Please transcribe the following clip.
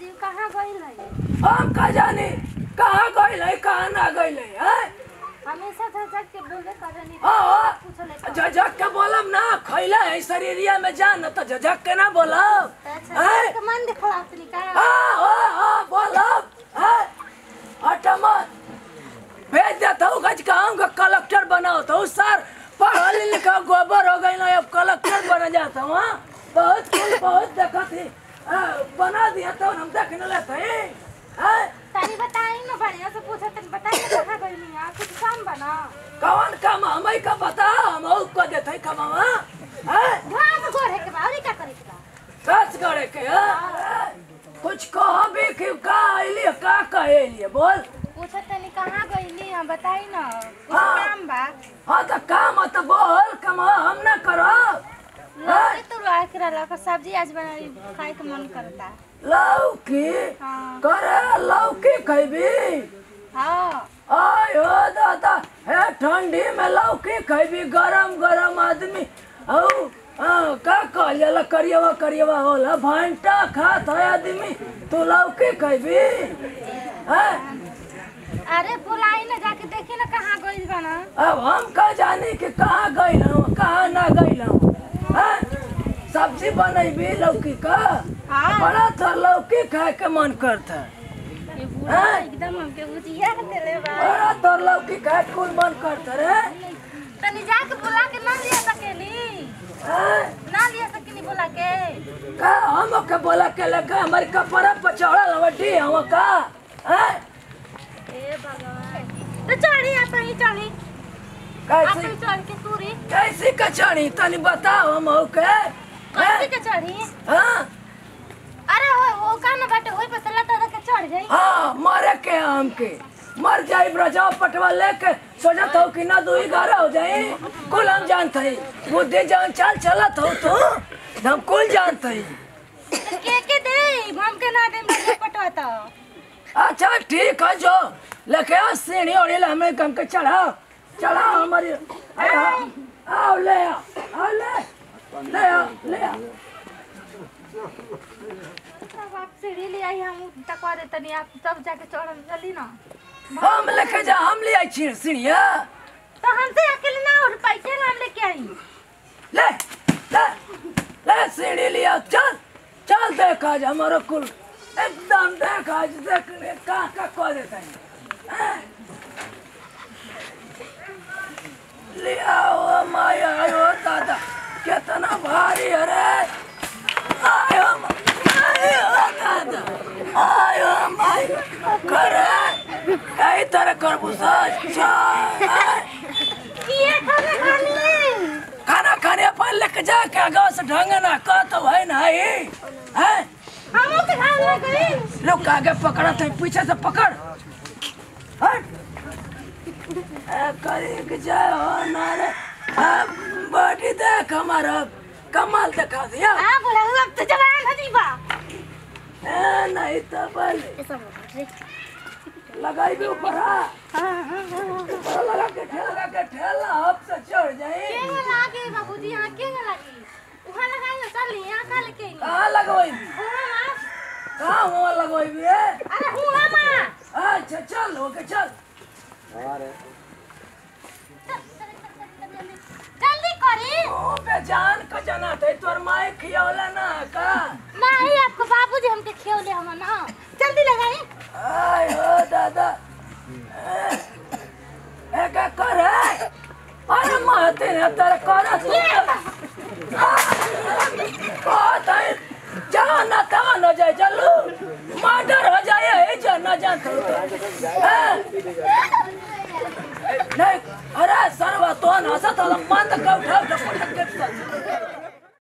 जी कहाँ गइल है? हम का जानी कहाँ गइल है कहाँ ना गइल है। हमेशा झझक के बोले करनी हाँ पूछले झझक के बोलब ना खैला है शरीरिया में जान तो झझक के ना बोलब। अच्छा मन दिखला अपनी का हाँ बोलब हटमत भेज देता हूँ गज का हम कलेक्टर बनाओ तो सर पढ़ा लिखा गोबर हो गई ना अब कलेक्टर बन जाता हूँ। बहुत देखा थी बना दिया तो हम देखने लेते हैं। तारी बताई ना बढ़िया से पूछे तन बताई कहाँ गइल है कुछ काम बना कौन काम हमें का बता हम को देते कमावा घास गोड़े के बावरी का करे के बा सच करे के कुछ कहो भी कि का आइली का कहेली बोल पूछे तनी कहाँ गइली हम बताई ना कुछ हाँ। काम बा हाँ तो काम तो बोल कमा हम ना करो लौकी तो राख रहा का सब्जी आज बनाई खाए के मन करता लौकी हाँ करे लौकी खैबी हाँ आयो दादा हे ठंडी में लौकी खैबी गरम आदमी औ का कहल जाला करियवा होला भंटा खात है आदमी तू लौकी खैबी अरे बुलाई ना जाके देखी ना कहाँ गइल बना अब हम का जानी कि कहाँ गइल हूँ कहाँ ना गइल हूँ। सब्जी बनैबी लौकी का हाँ। बड़ा था लौकी खाए के मन करता ये बुढ़ा एकदम हमके बुझिया देले बा बड़ा तो लौकी खाए के कुल मन करता रे तनी जाके बुला के ना लिया सकेली ना लिया सकेली बुला के का हम के बोला के लगा हमारे कपड़ा पर चढ़ल वड्डी हम का ए भगवान तो चढ़ी आप ही चढ़ी आप कैसी ही चढ़ के तूरी कैसी कचड़ी तनी बताओ हम के कैसे के चढ़ी हाँ अरे वो का ना बाटे होई पे लता के चढ़ जाई हाँ मरे के हम के मर जाई ब्रजाओ पटवा लेके सोचत हो कि ना दुई गारा हो जाए कुल हम जानते हैं बुद्धि जान चाल चलत हो तो हम कुल जानते हैं। के दे हम के ना दे मुझे पटवाता अच्छा ठीक है जो लेके आओ सीढ़ी ओढ़ी हमें कम के चढ़ाओ हमारी आओ ले आओ सब आप सीढ़ी ले आई हम तकवा दे तनी आप सब जाके चढ़म जल्दी ना हम लेके जा हम ले आई सीढ़िया तो हमसे अकेले ना उठ पाई के हम लेके आई ले सीढ़ी लिया चल देख आज हमारा कुल एकदम देख आज देखने का कह देता है लिया ओ माया आयो दादा कितना भारी है रे आयो दादा आयो माय करे कई तरह कर बुसा खाना खाने पर लेके जाके गाँव से ढंग ना कह तो है ना है हम तो खा ले गई लोग आगे पकड़ा थे पीछे से पकड़ हट करीक जाओ ना रे बॉडी देख हमारा कमाल दिखा दिया हां बोला अब तो जवान हो जीबा नहीं तो बल लगाई भी ऊपर लगा के ठेला अब से चढ़ जाए केंगा लागे बाबूजी यहां केंगा लागी वहां लगाई ना चल यहां का लेके आई कहां लगवाई कहां हुआ लगवाई भी अरे हुआ मां अच्छा चल ओके चल अरे जल्दी करी ओ बेजान का जना थे तोर माई खियावला ना का नहीं आपको बाबूजी हमके खियौले हम ना जल्दी लगाई आय हो दादा क्या कर अरे महते ने तेरे कर जहाँ ना तहाँ न जाए चलो मर्डर हो जाए है जो न जानते नहीं अरे सर्व तो न हंसा तो मन का उठा